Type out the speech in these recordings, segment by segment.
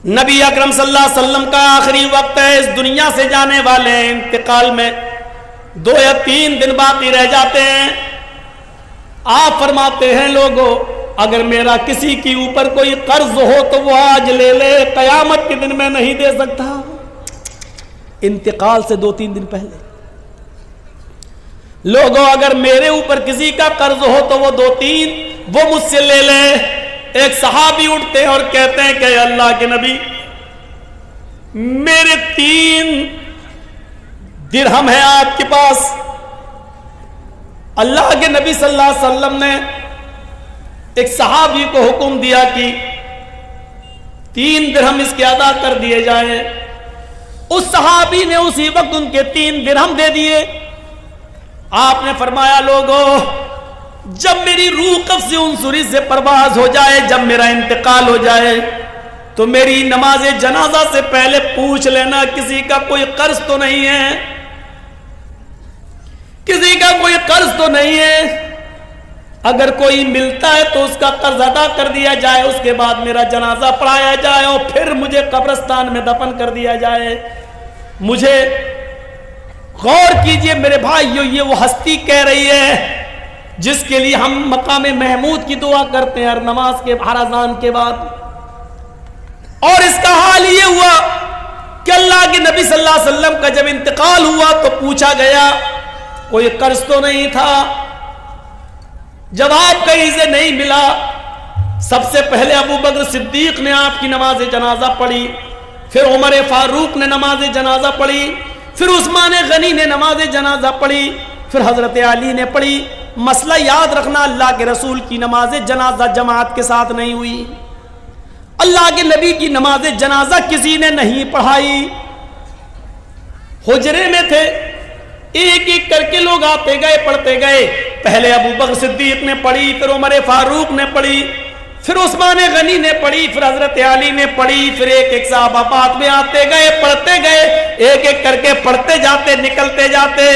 نبی اکرم صلی اللہ علیہ وسلم کا آخری وقت ہے، اس دنیا سے جانے والے ہیں، انتقال میں 2 یا 3 دن باقی رہ جاتے ہیں۔ آپ فرماتے ہیں لوگوں اگر میرا کسی کے اوپر کوئی قرض ہو تو وہ آج لے لے، قیامت کے دن میں نہیں دے سکتا۔ انتقال سے 2-3 دن پہلے لوگوں اگر میرے اوپر کسی کا قرض ہو تو وہ 2-3 وہ مجھ سے لے لے۔ ایک صحابی اٹھتے ہیں اور کہتے ہیں کہ اے اللہ کے نبی میرے 3 درہم ہیں آپ کے پاس۔ اللہ کے نبی صلی اللہ علیہ وسلم نے ایک صحابی کو حکم دیا کہ 3 درہم اس کے ادا کر دیے جائیں۔ اس صحابی نے اسی وقت ان کے 3 درہم دے دیے۔ آپ نے فرمایا لوگوں جب میری روح قبض عنصری سے پرواز ہو جائے، جب میرا انتقال ہو جائے تو میری نماز جنازہ سے پہلے پوچھ لینا کسی کا کوئی قرض تو نہیں ہے، کسی کا کوئی قرض تو نہیں ہے۔ اگر کوئی ملتا ہے تو اس کا قرض ادا کر دیا جائے، اس کے بعد میرا جنازہ پڑھایا جائے اور پھر مجھے قبرستان میں دفن کر دیا جائے۔ مجھے غور کیجئے میرے بھائیو، یہ وہ ہستی کہہ رہی ہے جس کے لیے ہم مقام محمود کی دعا کرتے ہیں ہر نماز کے ہر اذان کے بعد۔ اور اس کا حال یہ ہوا کہ اللہ کے نبی صلی اللہ علیہ وسلم کا جب انتقال ہوا تو پوچھا گیا کوئی قرض تو نہیں تھا؟ جواب کہیں سے نہیں ملا۔ سب سے پہلے ابو بکر صدیق نے آپ کی نماز جنازہ پڑھی، پھر عمر فاروق نے نماز جنازہ پڑھی، پھر عثمان غنی نے نماز جنازہ پڑھی، پھر حضرت علی نے پڑھی۔ مسئلہ یاد رکھنا اللہ کے رسول کی نماز جنازہ جماعت کے ساتھ نہیں ہوئی، اللہ کے نبی کی نماز جنازہ کسی نے نہیں پڑھائی۔ حجرے میں تھے، ایک ایک کر کے لوگ آتے گئے پڑھتے گئے۔ پہلے ابو بکر صدیق نے پڑھی، پھر عمر فاروق نے پڑھی، پھر عثمان غنی نے پڑھی، پھر حضرت علی نے پڑھی، پھر ایک ایک صحابہ بعد میں آتے گئے پڑھتے گئے، ایک ایک کر کے پڑھتے جاتے نکلتے جاتے،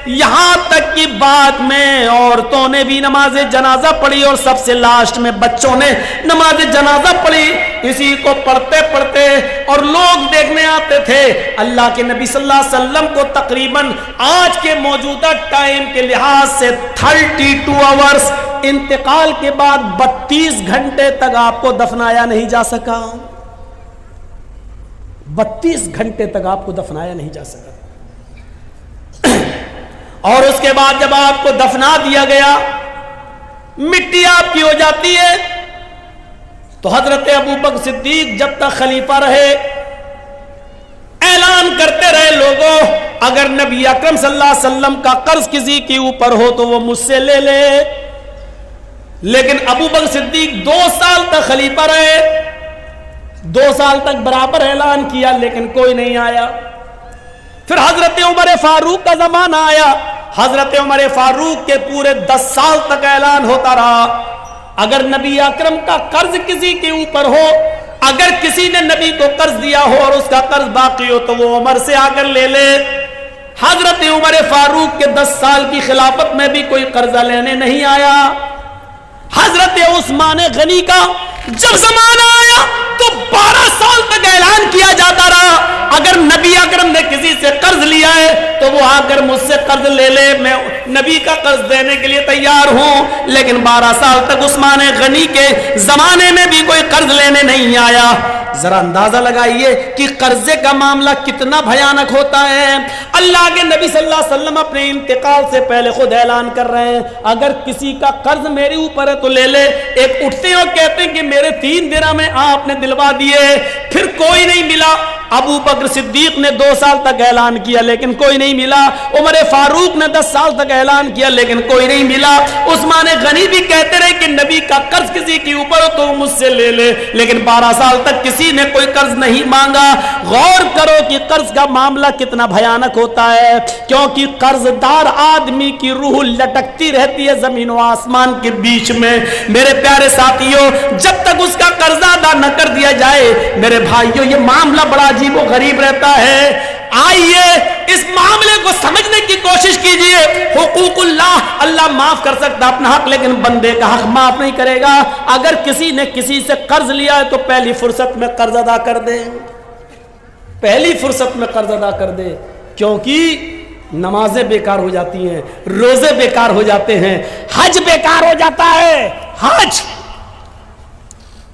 یہاں تک کہ بعد میں عورتوں نے بھی نماز جنازہ پڑھی اور سب سے لاسٹ میں بچوں نے نماز جنازہ پڑھی۔ اسی کو پڑھتے پڑھتے اور لوگ دیکھنے آتے تھے۔ اللہ کے نبی صلی اللہ علیہ وسلم کو تقریباً آج کے موجودہ ٹائم کے لحاظ سے 32 آورز انتقال کے بعد 32 گھنٹے تک آپ کو دفنایا نہیں جا سکا۔ 32 گھنٹے تک آپ کو دفنایا نہیں جا سکا۔ اور اس کے بعد جب آپ کو دفنا دیا گیا، مٹی آپ کی ہو جاتی ہے، تو حضرت ابو بکر صدیق جب تک خلیفہ رہے اعلان کرتے رہے لوگوں اگر نبی اکرم صلی اللہ علیہ وسلم کا قرض کسی کے اوپر ہو تو وہ مجھ سے لے لے۔ لیکن ابو بکر صدیق 2 سال تک خلیفہ رہے، 2 سال تک برابر اعلان کیا لیکن کوئی نہیں آیا۔ پھر حضرت عمر فاروق کا زمانہ آیا، حضرت عمر فاروق کے پورے 10 سال تک اعلان ہوتا رہا اگر نبی اکرم کا قرض کسی کے اوپر ہو، اگر کسی نے نبی کو قرض دیا ہو اور اس کا قرض باقی ہو تو وہ عمر سے آ کر لے لے۔ حضرت عمر فاروق کے 10 سال کی خلافت میں بھی کوئی قرضہ لینے نہیں آیا۔ حضرت عثمان غنی کا جب زمانہ آیا تو 12 سال تک اعلان کیا جاتا رہا اگر نبی اکرم نے کسی سے قرض لیا ہے تو وہ آ کر مجھ سے قرض لے لے، میں نبی کا قرض دینے کے لیے تیار ہوں۔ لیکن 12 سال تک عثمان غنی کے زمانے میں بھی کوئی قرض لینے نہیں آیا۔ ذرا اندازہ لگائیے کہ قرضے کا معاملہ کتنا بھیانک ہوتا ہے۔ اللہ کے نبی صلی اللہ علیہ وسلم اپنے انتقال سے پہلے خود اعلان کر رہے ہیں اگر کسی کا قرض میرے اوپر ہے تو لے لے۔ ایک اٹھتے ہیں اور کہتے ہیں کہ میرے 3 درہم میں آپ نے دلوا دیے، پھر کوئی نہیں ملا۔ ابو بکر صدیق نے 2 سال تک اعلان کیا لیکن کوئی نہیں ملا۔ عمر فاروق نے 10 سال تک اعلان کیا لیکن کوئی نہیں ملا۔ عثمان غنی بھی کہتے رہے کہ نبی کا قرض کسی کے اوپر ہو تو مجھ سے لے لے، لیکن 12 سال تک کسی نے کوئی قرض نہیں مانگا۔ غور کرو کہ قرض کا معاملہ کتنا بھیانک ہوتا ہے، کیونکہ قرض دار آدمی کی روح لٹکتی رہتی ہے زمین و آسمان کے بیچ میں۔ میرے پیارے ساتھیوں، جب تک اس کا قرض ادا نہ کر دیا جائے۔ میرے بھائیوں یہ معاملہ بڑا عجیب و غریب رہتا ہے، آئیے اس معاملے کو سمجھنے کی کوشش کیجئے۔ حقوق اللہ معاف کر سکتا اپنا حق، لیکن بندے کا حق معاف نہیں کرے گا۔ اگر کسی نے کسی سے قرض لیا ہے تو پہلی فرصت میں قرض ادا کر دے، پہلی فرصت میں قرض ادا کر دے، کیونکہ نمازیں بیکار ہو جاتی ہیں، روزے بیکار ہو جاتے ہیں، حج بیکار ہو جاتا ہے، حج۔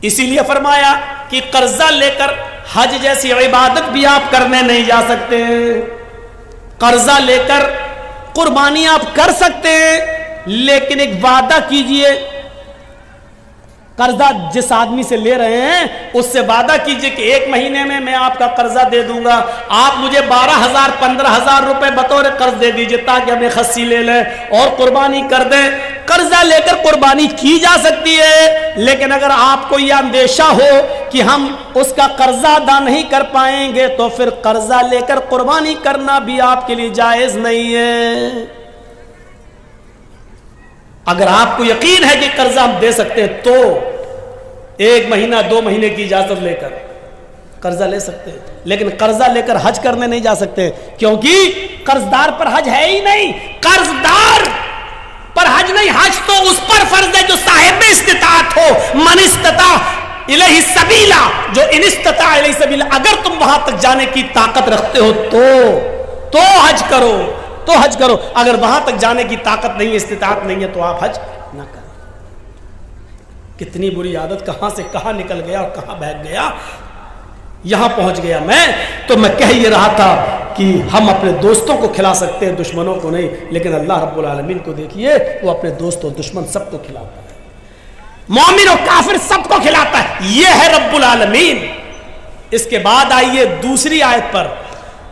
اسی لیے فرمایا کہ قرضہ لے کر حج جیسی عبادت بھی آپ کرنے نہیں جا سکتے ہیں، قرضہ لے کر قربانی آپ کر سکتے ہیں، لیکن ایک وعدہ کیجئے، قرضہ جس آدمی سے لے رہے ہیں اس سے وعدہ کیجئے کہ 1 مہینے میں آپ کا قرضہ دے دوں گا، آپ مجھے 12,000 15,000 روپے بطور قرض دے دیجئے تاکہ ہمیں خصی لے لیں اور قربانی کر دیں۔ قرضہ لے کر قربانی کی جا سکتی ہے، لیکن اگر آپ کو یہ اندیشہ ہو کہ ہم اس کا قرضہ ادا نہیں کر پائیں گے تو پھر قرضہ لے کر قربانی کرنا بھی آپ کے لیے جائز نہیں ہے۔ اگر آپ کو یقین ہے کہ قرضہ ہم دے سکتے ہیں تو 1 مہینہ 2 مہینے کی اجازت لے کر قرضہ لے سکتے ہیں، لیکن قرضہ لے کر حج کرنے نہیں جا سکتے، کیونکہ قرضدار پر حج ہے ہی نہیں۔ قرضدار پر حج نہیں، حج تو اس پر فرض ہے جو صاحب استطاعت ہو، من استطاع الیہ سبیلا، جو ان استطاع الیہ سبیلا۔ اگر تم وہاں تک جانے کی طاقت رکھتے ہو تو حج کرو، تو حج کرو، اگر وہاں تک جانے کی طاقت نہیں، استطاعت نہیں ہے تو آپ حج نہ کریں۔ کتنی بری عادت کہاں سے کہاں نکل گیا اور کہاں بہک گیا، یہاں پہنچ گیا میں۔ تو میں کہہ یہ رہا تھا کہ ہم اپنے دوستوں کو کھلا سکتے ہیں، دشمنوں کو نہیں، لیکن اللہ رب العالمین کو دیکھیے، وہ اپنے دوست اور دشمن سب کو کھلاتا ہے، مومن اور کافر سب کو کھلاتا ہے، یہ ہے رب العالمین۔ اس کے بعد آئیے دوسری آیت پر،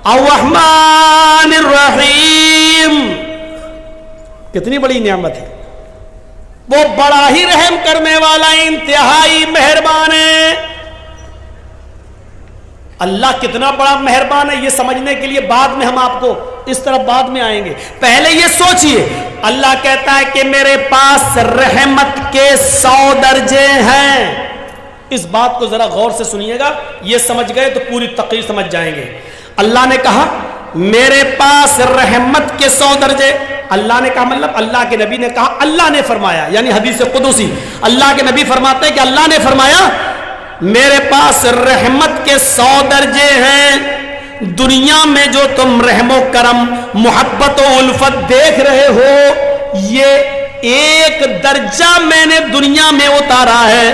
الرحمن الرحیم، کتنی بڑی نعمت ہے، وہ بڑا ہی رحم کرنے والا، انتہائی مہربان ہے۔ اللہ کتنا بڑا مہربان ہے یہ سمجھنے کے لیے بعد میں ہم آپ کو اس طرح بعد میں آئیں گے، پہلے یہ سوچئے، اللہ کہتا ہے کہ میرے پاس رحمت کے 100 درجے ہیں۔ اس بات کو ذرا غور سے سنیے گا، یہ سمجھ گئے تو پوری تقریر سمجھ جائیں گے۔ اللہ نے کہا میرے پاس رحمت کے 100 درجے، اللہ نے کہا مطلب اللہ کے نبی نے کہا، اللہ نے فرمایا، یعنی حدیث قدسی، اللہ کے نبی فرماتے ہیں کہ اللہ نے فرمایا میرے پاس رحمت کے 100 درجے ہیں۔ دنیا میں جو تم رحم و کرم، محبت و الفت دیکھ رہے ہو، یہ ایک درجہ میں نے دنیا میں اتارا ہے،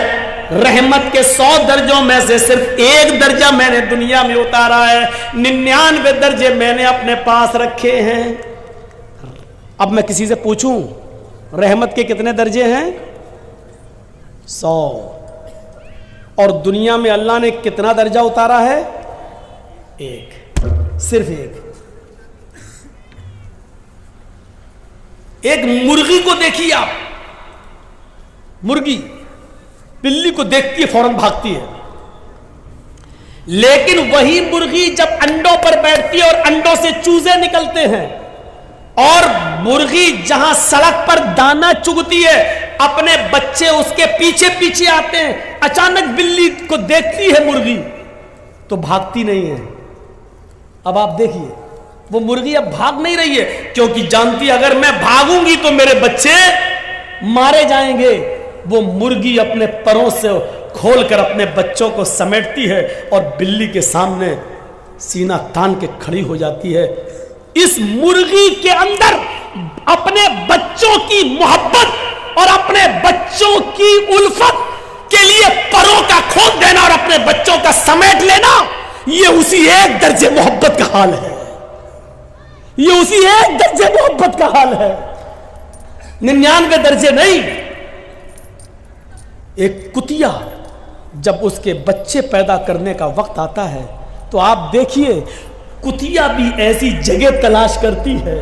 رحمت کے 100 درجوں میں سے صرف ایک درجہ میں نے دنیا میں اتارا ہے، 99 درجے میں نے اپنے پاس رکھے ہیں۔ اب میں کسی سے پوچھوں رحمت کے کتنے درجے ہیں؟ 100، اور دنیا میں اللہ نے کتنا درجہ اتارا ہے؟ ایک، صرف ایک۔ ایک مرغی کو دیکھیے آپ، مرغی بلی کو دیکھتی ہے فوراً بھاگتی ہے، لیکن وہی مرغی جب انڈوں پر بیٹھتی ہے اور انڈوں سے چوزے نکلتے ہیں، اور مرغی جہاں سڑک پر دانا چگتی ہے اپنے بچے اس کے پیچھے پیچھے آتے ہیں، اچانک بلی کو دیکھتی ہے مرغی تو بھاگتی نہیں ہے۔ اب آپ دیکھیے وہ مرغی اب بھاگ نہیں رہی ہے، کیونکہ جانتی ہے اگر میں بھاگوں گی تو میرے بچے مارے جائیں گے۔ وہ مرغی اپنے پروں سے کھول کر اپنے بچوں کو سمیٹتی ہے اور بلی کے سامنے سینہ تان کے کھڑی ہو جاتی ہے۔ اس مرغی کے اندر اپنے بچوں کی محبت اور اپنے بچوں کی الفت کے لیے پروں کا کھول دینا اور اپنے بچوں کا سمیٹ لینا، یہ اسی ایک درجے محبت کا حال ہے، یہ اسی ایک درجے محبت کا حال ہے، 99 درجے نہیں۔ ایک کتیا جب اس کے بچے پیدا کرنے کا وقت آتا ہے تو آپ دیکھیے کتیا بھی ایسی جگہ تلاش کرتی ہے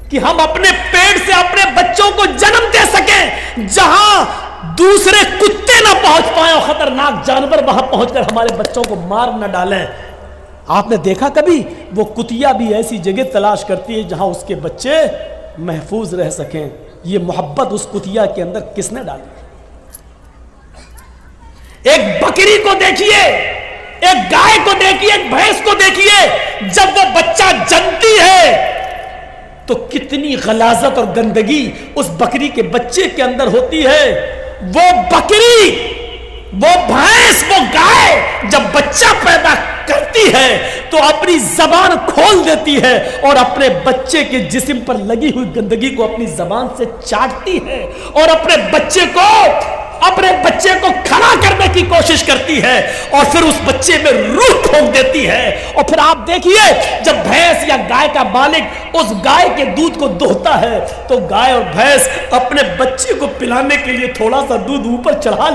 کہ ہم اپنے پیٹ سے اپنے بچوں کو جنم دے سکیں جہاں دوسرے کتے نہ پہنچ پائیں اور خطرناک جانور وہاں پہنچ کر ہمارے بچوں کو مار نہ ڈالیں۔ آپ نے دیکھا کبھی وہ کتیا بھی ایسی جگہ تلاش کرتی ہے جہاں اس کے بچے محفوظ رہ سکیں۔ یہ محبت اس کتیا کے اندر کس نے ڈالی؟ ایک بکری کو دیکھیے، ایک گائے کو دیکھیے، ایک بھینس کو دیکھیے، جب وہ بچہ جنتی ہے تو کتنی غلاظت اور گندگی اس بکری کے بچے کے اندر ہوتی ہے۔ وہ بکری، وہ بھینس، وہ گائے جب بچہ پیدا کرتی ہے تو اپنی زبان کھول دیتی ہے اور اپنے بچے کے جسم پر لگی ہوئی گندگی کو اپنی زبان سے چاٹتی ہے اور اپنے بچے کو کھڑا کرنے کی کوشش کرتی ہے اور پھر اس بچے میں روح پھونک دیتی ہے۔ اور پھر آپ دیکھیے جب بھینس یا گائے کا مالک اس گائے کے دودھ کو دوہتا ہے تو گائے اور بھینس اپنے بچے کو پلانے کے لیے تھوڑا سا دودھ اوپر چڑھا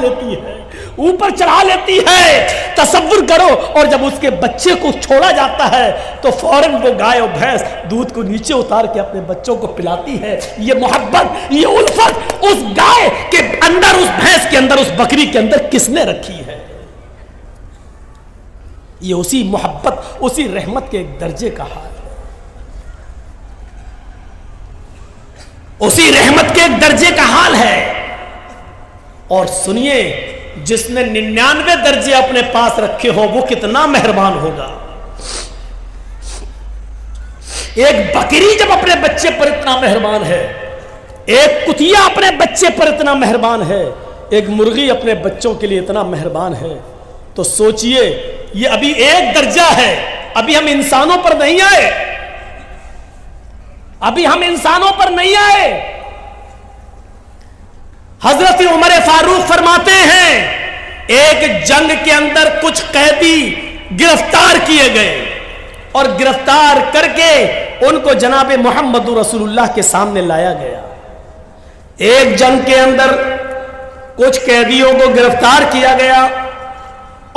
لیتی ہے، تصور کرو۔ اور جب اس کے بچے کو چھوڑا جاتا ہے تو فوراً وہ گائے اور بھینس دودھ کو نیچے اتار کے اپنے بچوں کو پلاتی ہے۔ یہ محبت، یہ الفت اس گائے کے اندر، اس بھینس کے اندر، اس بکری کے اندر کس نے رکھی ہے؟ یہ اسی محبت، اسی رحمت کے ایک درجے کا حال ہے، اسی رحمت کے ایک درجے کا حال ہے۔ اور سنیے، جس نے 99 درجے اپنے پاس رکھے ہو وہ کتنا مہربان ہوگا۔ ایک بکری جب اپنے بچے پر اتنا مہربان ہے، ایک کتیا اپنے بچے پر اتنا مہربان ہے، ایک مرغی اپنے بچوں کے لیے اتنا مہربان ہے، تو سوچئے یہ ابھی ایک درجہ ہے، ابھی ہم انسانوں پر نہیں آئے۔ حضرت عمر فاروق فرماتے ہیں ایک جنگ کے اندر کچھ قیدی گرفتار کیے گئے اور گرفتار کر کے ان کو جناب محمد رسول اللہ کے سامنے لایا گیا۔ ایک جنگ کے اندر کچھ قیدیوں کو گرفتار کیا گیا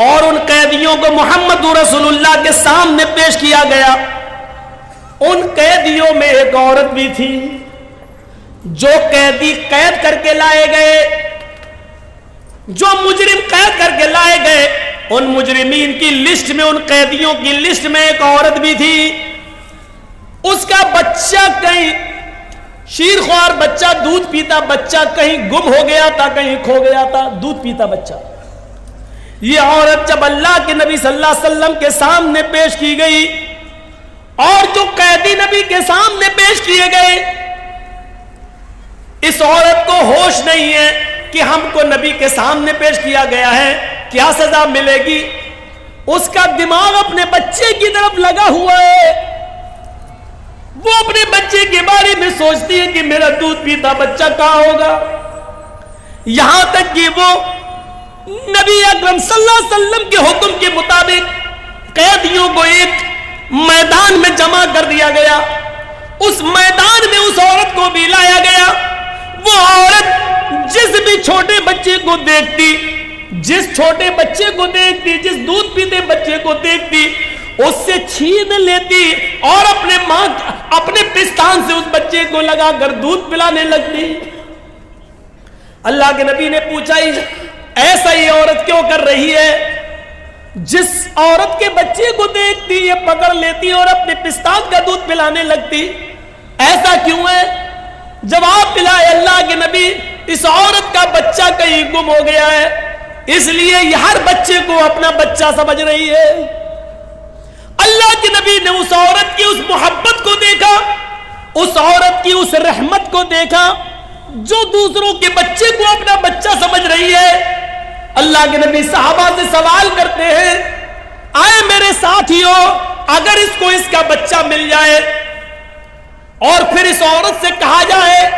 اور ان قیدیوں کو محمد رسول اللہ کے سامنے پیش کیا گیا۔ ان قیدیوں میں ایک عورت بھی تھی۔ جو قیدی قید کر کے لائے گئے، جو مجرم قید کر کے لائے گئے، ان مجرمین کی لسٹ میں، ان قیدیوں کی لسٹ میں ایک عورت بھی تھی۔ اس کا بچہ کہیں شیرخوار بچہ، دودھ پیتا بچہ کہیں گم ہو گیا تھا، کہیں کھو گیا تھا، دودھ پیتا بچہ۔ یہ عورت جب اللہ کے نبی صلی اللہ علیہ وسلم کے سامنے پیش کی گئی اور جو قیدی نبی کے سامنے پیش کیے گئے، اس عورت کو ہوش نہیں ہے کہ ہم کو نبی کے سامنے پیش کیا گیا ہے، کیا سزا ملے گی۔ اس کا دماغ اپنے بچے کی طرف لگا ہوا ہے، وہ اپنے بچے کے بارے میں سوچتی ہے کہ میرا دودھ پیتا بچہ کہاں ہوگا۔ یہاں تک کہ وہ نبی اکرم صلی اللہ علیہ وسلم کے حکم کے مطابق قیدیوں کو ایک میدان میں جمع کر دیا گیا، اس میدان میں اس عورت کو بھی لایا گیا۔ وہ عورت جس بھی چھوٹے بچے کو دیکھتی، جس چھوٹے بچے کو دیکھتی، جس دودھ پیتے بچے کو دیکھتی، اس سے چھین لیتی اور اپنے پستان سے اس بچے کو لگا کر دودھ پلانے لگتی۔ اللہ کے نبی نے پوچھا ایسا یہ عورت کیوں کر رہی ہے؟ جس عورت کے بچے کو دیکھتی یہ پکڑ لیتی اور اپنے پستان کا دودھ پلانے لگتی، ایسا کیوں ہے؟ جواب ملا اللہ کے نبی، اس عورت کا بچہ کہیں گم ہو گیا ہے، اس لیے یہ ہر بچے کو اپنا بچہ سمجھ رہی ہے۔ اللہ کے نبی نے اس عورت کی اس محبت کو دیکھا، اس عورت کی اس رحمت کو دیکھا جو دوسروں کے بچے کو اپنا بچہ سمجھ رہی ہے۔ اللہ کے نبی صحابہ سے سوال کرتے ہیں، آئے میرے ساتھیوں، اگر اس کو اس کا بچہ مل جائے اور پھر اس عورت سے کہا جائے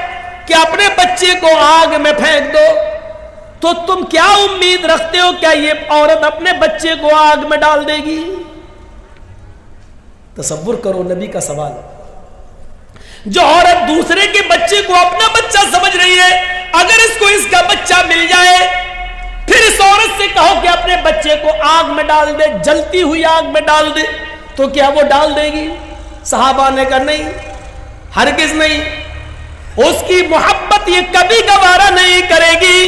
کہ اپنے بچے کو آگ میں پھینک دو، تو تم کیا امید رکھتے ہو کیا یہ عورت اپنے بچے کو آگ میں ڈال دے گی؟ تصور کرو نبی کا سوال۔ جو عورت دوسرے کے بچے کو اپنا بچہ سمجھ رہی ہے، اگر اس کو اس کا بچہ مل جائے پھر اس عورت سے کہو کہ اپنے بچے کو آگ میں ڈال دے، جلتی ہوئی آگ میں ڈال دے، تو کیا وہ ڈال دے گی؟ صحابہ نے کہا نہیں، ہرگز نہیں۔ اس کی محبت یہ کبھی گوارا نہیں کرے گی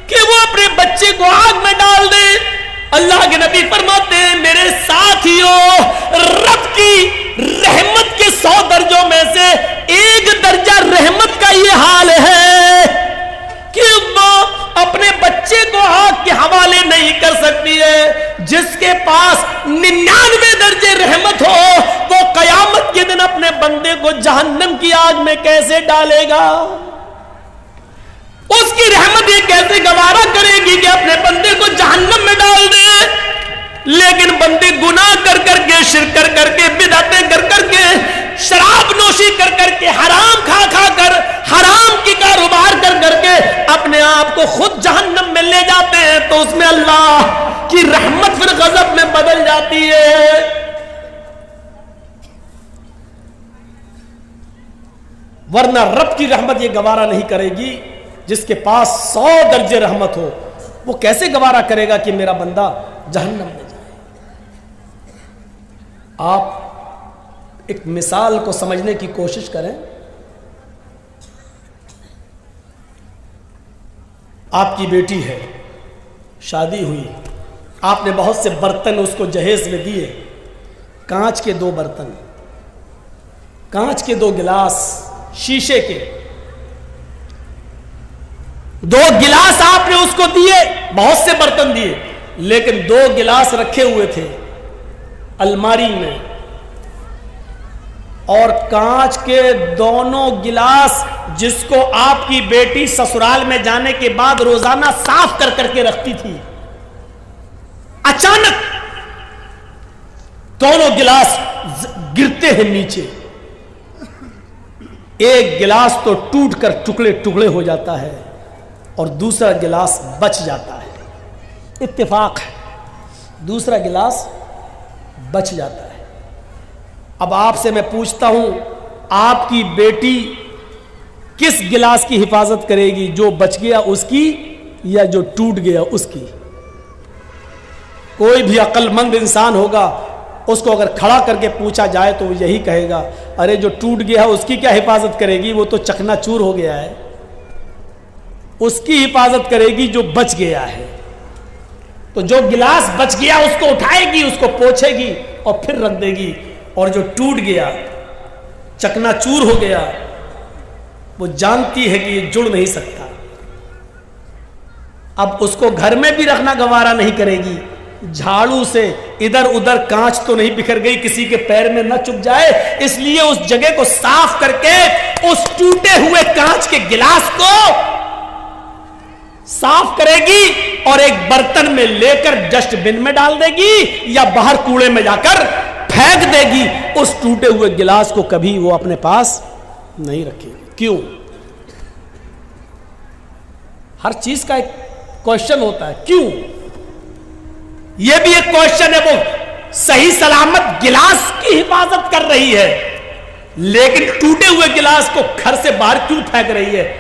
کہ وہ اپنے بچے کو آگ میں ڈال دے۔ اللہ کے نبی فرماتے ہیں میرے ساتھیوں، رب کی رحمت کے 100 درجوں میں سے ایک درجہ رحمت کا یہ حال ہے کہ وہ اپنے بچے کو آگ کے حوالے نہیں جس کے پاس 99 درجے رحمت ہو وہ قیامت کے دن اپنے بندے کو جہنم کی آگ میں کیسے ڈالے گا؟ اس کی رحمت یہ کیسے گوارا کرے گی کہ اپنے بندے کو جہنم میں ڈال دے؟ لیکن بندے گناہ کر کر کے، شرک کر کر کے، بدعتیں کر کر کے، شراب نوشی کر کر کے، حرام کھا کھا کر، حرام کی کاروبار کر کر کے اپنے آپ کو خود جہنم میں لے جاتے ہیں، تو اس میں اللہ کی رحمت پھر غضب میں بدل جاتی ہے۔ ورنہ رب کی رحمت یہ گوارا نہیں کرے گی۔ جس کے پاس 100 درجے رحمت ہو وہ کیسے گوارا کرے گا کہ میرا بندہ جہنم میں جائے؟ آپ ایک مثال کو سمجھنے کی کوشش کریں۔ آپ کی بیٹی ہے، شادی ہوئی، آپ نے بہت سے برتن اس کو جہیز میں دیے، کانچ کے 2 برتن، کانچ کے 2 گلاس، شیشے کے 2 گلاس آپ نے اس کو دیے، بہت سے برتن دیے، لیکن 2 گلاس رکھے ہوئے تھے الماری میں، اور کانچ کے دونوں گلاس جس کو آپ کی بیٹی سسرال میں جانے کے بعد روزانہ صاف کر کر کے رکھتی تھی، اچانک دونوں گلاس گرتے ہیں نیچے، ایک گلاس تو ٹوٹ کر ٹکڑے ٹکڑے ہو جاتا ہے اور دوسرا گلاس بچ جاتا ہے، اتفاق ہے، دوسرا گلاس بچ جاتا ہے۔ اب آپ سے میں پوچھتا ہوں، آپ کی بیٹی کس گلاس کی حفاظت کرے گی؟ جو بچ گیا اس کی یا جو ٹوٹ گیا اس کی؟ کوئی بھی عقل مند انسان ہوگا، اس کو اگر کھڑا کر کے پوچھا جائے تو وہ یہی کہے گا، ارے جو ٹوٹ گیا اس کی کیا حفاظت کرے گی؟ وہ تو چکنا چور ہو گیا ہے، اس کی حفاظت کرے گی جو بچ گیا ہے۔ تو جو گلاس بچ گیا اس کو اٹھائے گی، اس کو پوچھے گی اور پھر رکھ دے گی، اور جو ٹوٹ گیا، چکنا چور ہو گیا، وہ جانتی ہے کہ یہ جڑ نہیں سکتا، اب اس کو گھر میں بھی رکھنا گوارا نہیں کرے گی، جھاڑو سے ادھر ادھر کانچ تو نہیں بکھر گئی کسی کے پیر میں نہ چپ جائے، اس لیے اس جگہ کو صاف کر کے اس ٹوٹے ہوئے کانچ کے گلاس کو صاف کرے گی اور ایک برتن میں لے کر ڈسٹ بن میں ڈال دے گی یا باہر کوڑے میں جا کر پھینک دے گی۔ اس ٹوٹے ہوئے گلاس کو کبھی وہ اپنے پاس نہیں رکھے گی۔ کیوں؟ ہر چیز کا ایک کوشچن ہوتا ہے، کیوں؟ یہ بھی ایک کوشچن ہے، وہ صحیح سلامت گلاس کی حفاظت کر رہی ہے لیکن ٹوٹے ہوئے گلاس کو گھر سے باہر کیوں پھینک رہی ہے؟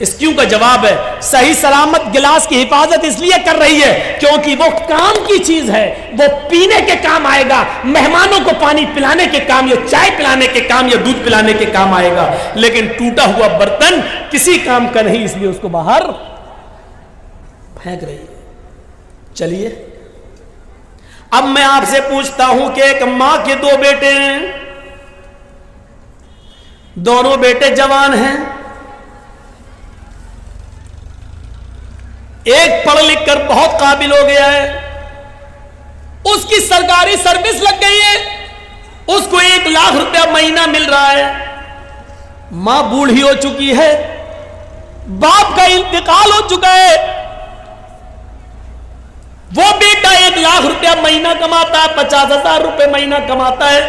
اس کیوں کا جواب ہے، صحیح سلامت گلاس کی حفاظت اس لیے کر رہی ہے کیونکہ وہ کام کی چیز ہے، وہ پینے کے کام آئے گا، مہمانوں کو پانی پلانے کے کام یا چائے پلانے کے کام یا دودھ پلانے کے کام آئے گا، لیکن ٹوٹا ہوا برتن کسی کام کا نہیں، اس لیے اس کو باہر پھینک رہی ہے۔ چلیے اب میں آپ سے پوچھتا ہوں کہ ایک ماں کے 2 بیٹے ہیں، دونوں بیٹے جوان ہیں، ایک پڑھ لکھ کر بہت قابل ہو گیا ہے، اس کی سرکاری سروس لگ گئی ہے، اس کو 1 لاکھ روپیہ مہینہ مل رہا ہے، ماں بوڑھی ہو چکی ہے، باپ کا انتقال ہو چکا ہے، وہ بیٹا 1 لاکھ روپیہ مہینہ کماتا ہے، 50,000 روپے مہینہ کماتا ہے،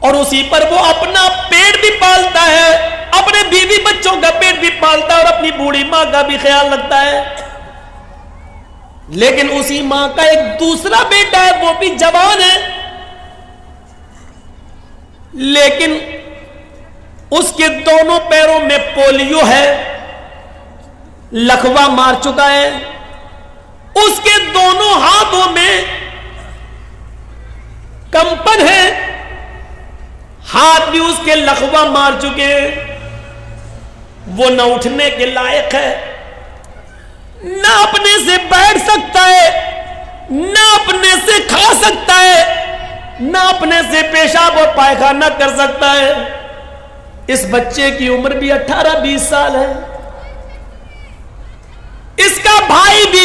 اور اسی پر وہ اپنا پیٹ بھی پالتا ہے، اپنے بیوی بچوں کا پیٹ بھی پالتا ہے اور اپنی بوڑھی ماں کا بھی خیال رکھتا ہے۔ لیکن اسی ماں کا ایک دوسرا بیٹا ہے، وہ بھی جوان ہے، لیکن اس کے دونوں پیروں میں پولیو ہے، لکوا مار چکا ہے، اس کے دونوں ہاتھوں میں کمپن ہے، ہاتھ بھی اس کے لکوا مار چکے، وہ نہ اٹھنے کے لائق ہے، نہ اپنے سے بیٹھ سکتا ہے، نہ اپنے سے کھا سکتا ہے، نہ اپنے سے پیشاب اور پائخانہ کر سکتا ہے۔ اس بچے کی عمر بھی 18-20 سال ہے، اس کا بھائی بھی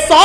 100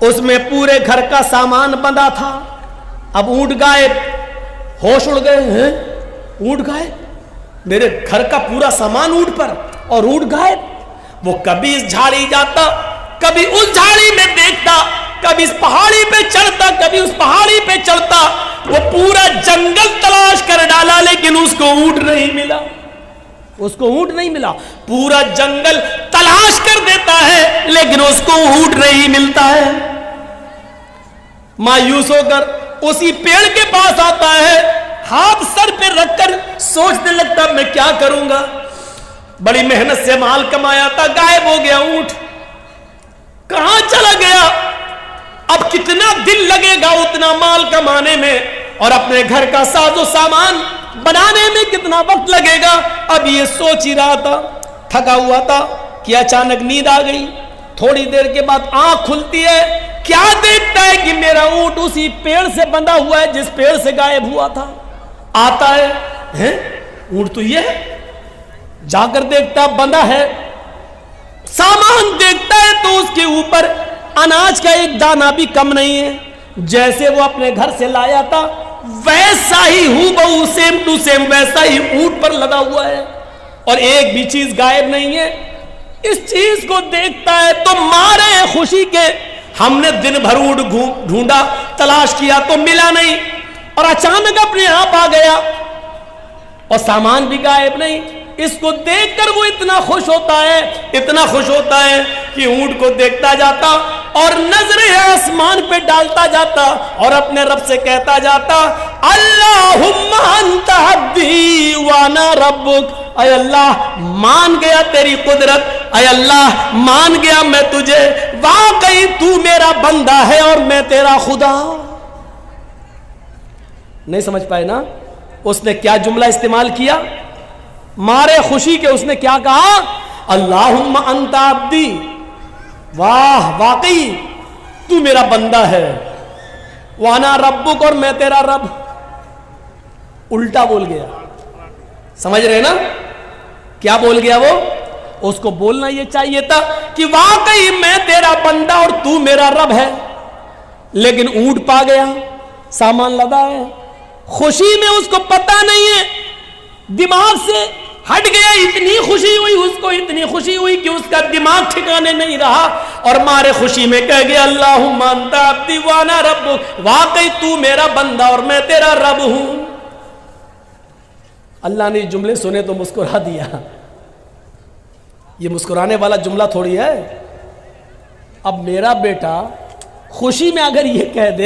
اس میں پورے گھر کا سامان بندھا تھا. اب اونٹ غائب, ہوش اڑ گئے ہیں, اونٹ غائب, میرے گھر کا پورا سامان اونٹ پر اور اونٹ غائب. وہ کبھی اس جھاڑی جاتا, کبھی اس جھاڑی میں دیکھتا, کبھی اس پہاڑی پہ چڑھتا, کبھی اس پہاڑی پہ چڑھتا. وہ پورا جنگل تلاش کر ڈالا لیکن اس کو اونٹ نہیں ملا, اس کو اونٹ نہیں ملا. پورا جنگل تلاش کر دیتا ہے لیکن اس کو اونٹ نہیں ملتا ہے. مایوس ہو کر اسی پیڑ کے پاس آتا ہے, ہاتھ سر پہ رکھ کر سوچنے لگتا میں کیا کروں گا. بڑی محنت سے مال کمایا تھا, غائب ہو گیا اونٹ, کہاں چلا گیا. اب کتنا دن لگے گا اتنا مال کمانے میں, اور اپنے گھر کا ساز و سامان بنانے میں کتنا وقت لگے گا. اب یہ سوچ ہی رہا تھا, تھکا ہوا تھا کہ اچانک نیند آ گئی. تھوڑی دیر کے بعد آنکھ کھلتی ہے, کیا دیکھتا ہے کہ میرا اونٹ اسی پیڑ سے بندھا ہوا ہے جس پیڑ سے غائب ہوا تھا. آتا ہے, اونٹ تو یہ ہے. جا کر دیکھتا بندھا ہے, سامان دیکھتا ہے تو اس کے اوپر اناج کا ایک دانہ بھی کم نہیں ہے. جیسے وہ اپنے گھر سے لایا تھا ویسا ہی ہو بہو, سیم ٹو سیم ویسا ہی اونٹ پر لدا ہوا ہے, اور ایک بھی چیز غائب نہیں ہے. اس چیز کو دیکھتا ہے تو مارے خوشی کے, ہم نے دن بھر اونٹ ڈھونڈا, تلاش کیا تو ملا نہیں, اور اچانک اپنے آپ آ گیا اور سامان بھی غائب نہیں. اس کو دیکھ کر وہ اتنا خوش ہوتا ہے, اتنا خوش ہوتا ہے کہ اونٹ کو دیکھتا جاتا اور نظریں آسمان پہ ڈالتا جاتا اور اپنے رب سے کہتا جاتا اللہم انت عبدی وانا ربک. اے اللہ مان گیا تیری قدرت, اے اللہ مان گیا میں تجھے, واقعی تو میرا بندہ ہے اور میں تیرا خدا. نہیں سمجھ پائے نا اس نے کیا جملہ استعمال کیا. مارے خوشی کے اس نے کیا کہا, اللہم انت عبدی, واہ واقعی تو میرا بندہ ہے, وانا ربک اور میں تیرا رب. الٹا بول گیا, سمجھ رہے نا کیا بول گیا وہ. اس کو بولنا یہ چاہیے تھا کہ واقعی میں تیرا بندہ اور تو میرا رب ہے, لیکن اونٹ پا گیا, سامان لدا ہے, خوشی میں اس کو پتا نہیں ہے, دماغ سے ہٹ گیا. اتنی خوشی ہوئی اس کو, اتنی خوشی ہوئی کہ اس کا دماغ ٹھکانے نہیں رہا, اور مارے خوشی میں کہہ گیا اللہم انت عبدی وانا ربک, واقعی تو میرا بندہ اور میں تیرا رب ہوں. اللہ نے یہ جملے سنے تو مسکرا دیا. یہ مسکرانے والا جملہ تھوڑی ہے. اب میرا بیٹا خوشی میں اگر یہ کہہ دے